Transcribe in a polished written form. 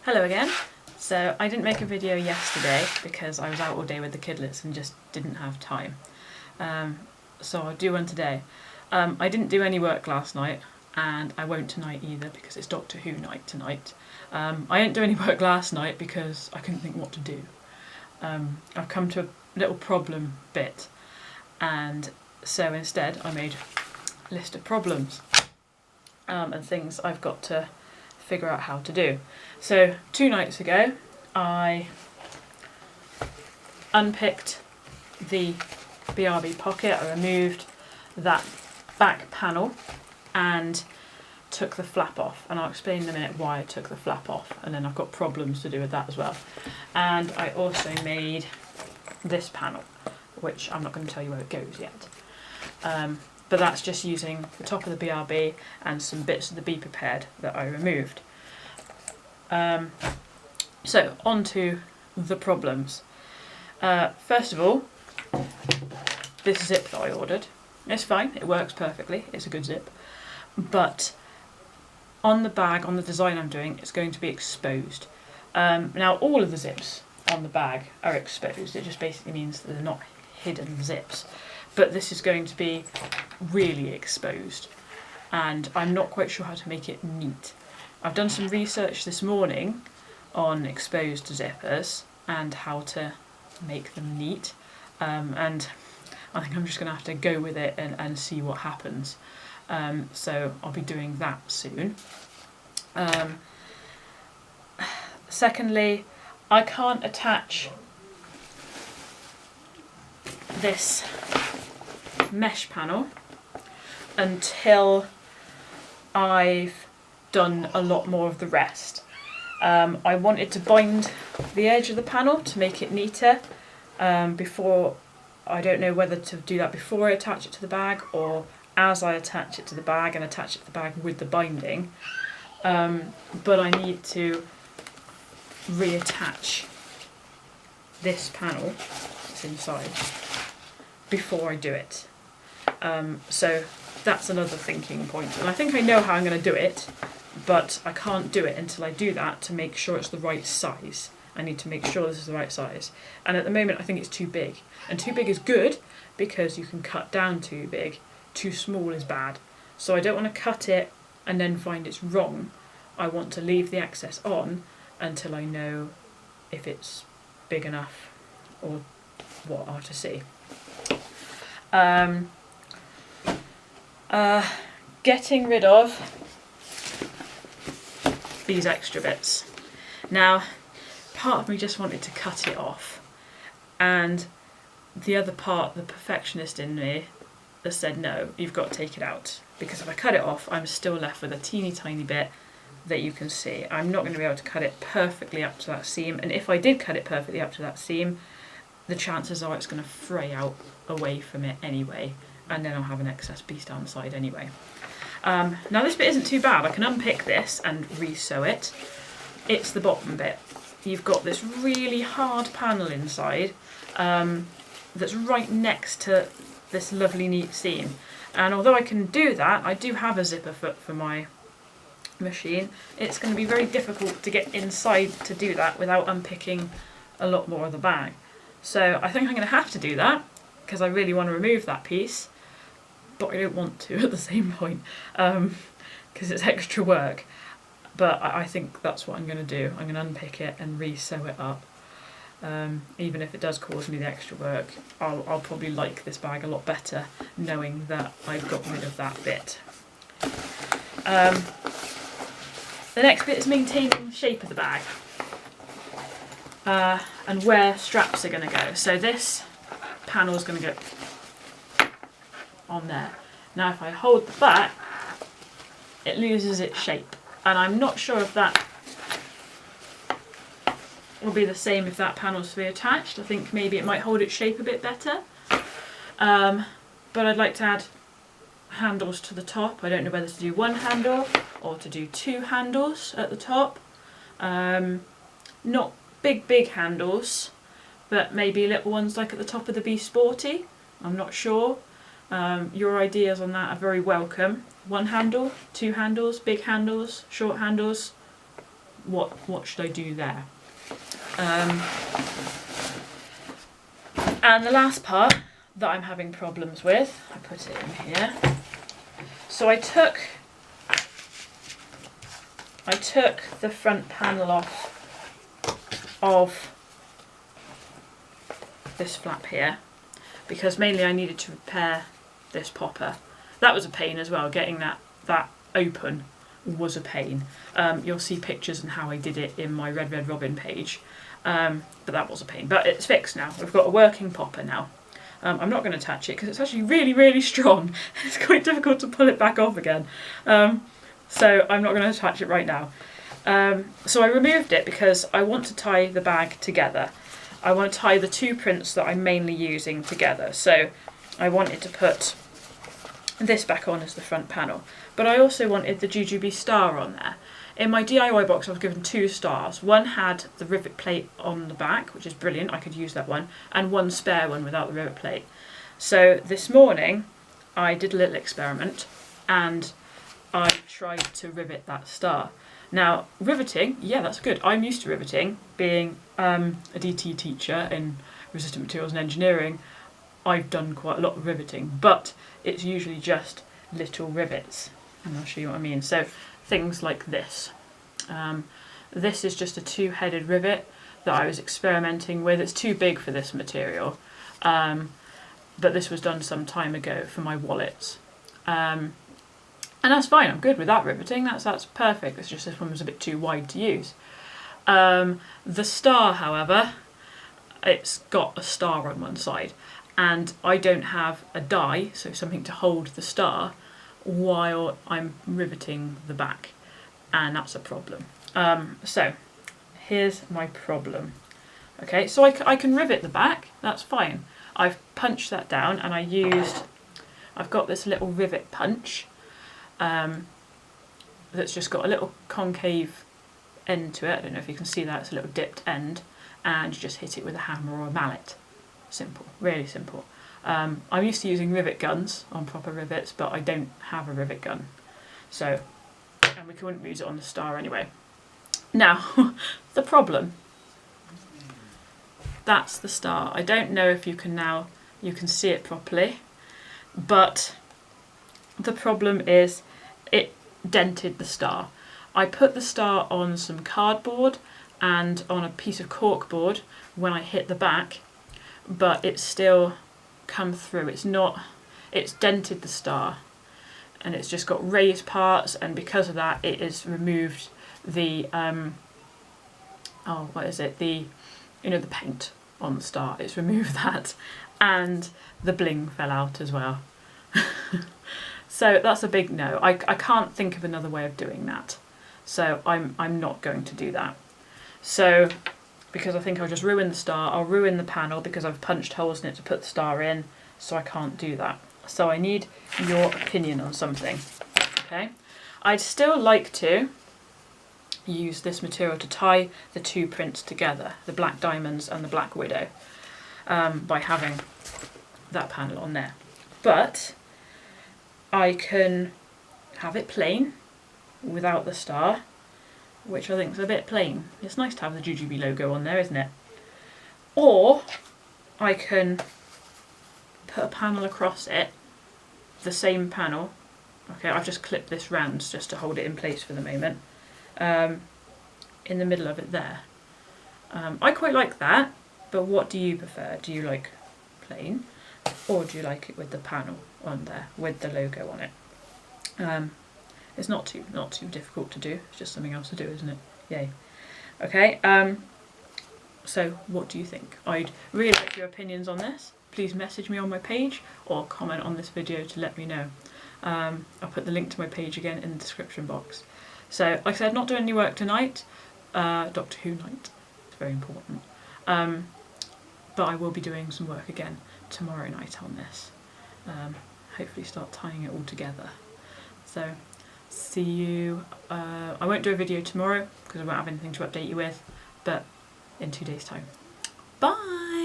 Hello again. So I didn't make a video yesterday because I was out all day with the kidlets and just didn't have time. So I'll do one today. I didn't do any work last night and I won't tonight either because it's Doctor Who night tonight. I didn't do any work last night because I couldn't think what to do. I've come to a little problem bit and so instead I made a list of problems and things I've got to figure out how to do. So 2 nights ago I unpicked the BRB pocket, I removed that back panel and took the flap off, and I'll explain in a minute why I took the flap off, and then I've got problems to do with that as well. And I also made this panel, which I'm not going to tell you where it goes yet. But that's just using the top of the BRB and some bits of the Be Prepared that I removed. So on to the problems. First of all, this zip that I ordered. It's fine, it works perfectly, it's a good zip. But on the bag, on the design I'm doing, it's going to be exposed. Now all of the zips on the bag are exposed, it just basically means that they're not hidden zips. But this is going to be really exposed and I'm not quite sure how to make it neat. I've done some research this morning on exposed zippers and how to make them neat, and I think I'm just going to have to go with it and see what happens. So I'll be doing that soon. Secondly, I can't attach this mesh panel until I've done a lot more of the rest. I wanted to bind the edge of the panel to make it neater before. I don't know whether to do that before I attach it to the bag or as I attach it to the bag and attach it to the bag with the binding, but I need to reattach this panel that's inside before I do it. So that's another thinking point, and I think I know how I'm going to do it, but I can't do it until I do that to make sure it's the right size. I need to make sure this is the right size, and at the moment I think it's too big, and too big is good because you can cut down too big, too small is bad. So I don't want to cut it and then find it's wrong. I want to leave the excess on until I know if it's big enough or what are to see. Getting rid of these extra bits. Now, part of me just wanted to cut it off, and the other part, the perfectionist in me, has said no, you've got to take it out, because if I cut it off I'm still left with a teeny tiny bit that you can see. I'm not going to be able to cut it perfectly up to that seam, and if I did cut it perfectly up to that seam, the chances are it's going to fray out away from it anyway, and then I'll have an excess piece down the side anyway. Now this bit isn't too bad, I can unpick this and re-sew it. It's the bottom bit. You've got this really hard panel inside that's right next to this lovely neat seam, and although I can do that, I do have a zipper foot for my machine, it's going to be very difficult to get inside to do that without unpicking a lot more of the bag. So I think I'm going to have to do that because I really want to remove that piece, but I don't want to at the same point because it's extra work. But I think that's what I'm going to do. I'm going to unpick it and re-sew it up. Even if it does cause me the extra work, I'll probably like this bag a lot better knowing that I've got rid of that bit. The next bit is maintaining the shape of the bag and where straps are going to go. So this panel is going to go on there. Now if I hold the back, it loses its shape, and I'm not sure if that will be the same if that panel's fully attached. I think maybe it might hold its shape a bit better, but I'd like to add handles to the top. I don't know whether to do one handle or to do 2 handles at the top. Not big handles, but maybe little ones like at the top of the Be Sporty. I'm not sure. Your ideas on that are very welcome. 1 handle, 2 handles, big handles, short handles, what should I do there. And the last part that I'm having problems with, I put it in here. So I took the front panel off of this flap here because mainly I needed to repair this popper. That was a pain as well, getting that open was a pain. You'll see pictures and how I did it in my Red Red Robin page, but that was a pain. But it's fixed now. We've got a working popper now. I'm not going to attach it because it's actually really, really strong. It's quite difficult to pull it back off again. So I'm not going to attach it right now. So I removed it because I want to tie the bag together. I want to tie the two prints that I'm mainly using together. So I wanted to put this back on as the front panel, but I also wanted the Jujubee star on there. In my DIY box I was given 2 stars. One had the rivet plate on the back, which is brilliant, I could use that one, and one spare one without the rivet plate. So this morning I did a little experiment and I tried to rivet that star. Now riveting, yeah, that's good. I'm used to riveting, being a DT teacher in resistant materials and engineering. I've done quite a lot of riveting, but it's usually just little rivets, and I'll show you what I mean. So things like this. This is just a 2-headed rivet that I was experimenting with. It's too big for this material, but this was done some time ago for my wallets. And that's fine, I'm good with that riveting, that's perfect. It's just this one was a bit too wide to use. The star, however, it's got a star on one side, and I don't have a die, so something to hold the star while I'm riveting the back, and that's a problem. So here's my problem. Okay, so I can rivet the back, that's fine. I've punched that down and I've got this little rivet punch that's just got a little concave end to it. I don't know if you can see that, it's a little dipped end, and you just hit it with a hammer or a mallet. Simple, really simple. I'm used to using rivet guns on proper rivets, but I don't have a rivet gun. So, and we couldn't use it on the star anyway. Now, the problem, that's the star. I don't know if you can see it properly, but the problem is it dented the star. I put the star on some cardboard and on a piece of corkboard when I hit the back, but it's still come through. It's dented the star, and it's just got raised parts, and because of that it has removed the the paint on the star. It's removed that, and the bling fell out as well. So that's a big no. I can't think of another way of doing that, so I'm not going to do that. So because I think I'll just ruin the star, I'll ruin the panel because I've punched holes in it to put the star in, so I can't do that. So I need your opinion on something. Okay, I'd still like to use this material to tie the 2 prints together, the Black Diamonds and the Black Widow, by having that panel on there. But I can have it plain without the star, which I think is a bit plain. It's nice to have the Jujubee logo on there, isn't it? Or I can put a panel across it, the same panel. Okay, I've just clipped this round just to hold it in place for the moment, in the middle of it there. I quite like that, but what do you prefer? Do you like plain, or do you like it with the panel on there with the logo on it? It's not too difficult to do. It's just something else to do, isn't it? Yay. Okay. So what do you think? I'd really like your opinions on this. Please message me on my page or comment on this video to let me know. I'll put the link to my page again in the description box. So, like I said, not doing any work tonight. Doctor Who night. It's very important. But I will be doing some work again tomorrow night on this. Hopefully start tying it all together. So, see you. I won't do a video tomorrow because I won't have anything to update you with, but in 2 days' time. Bye!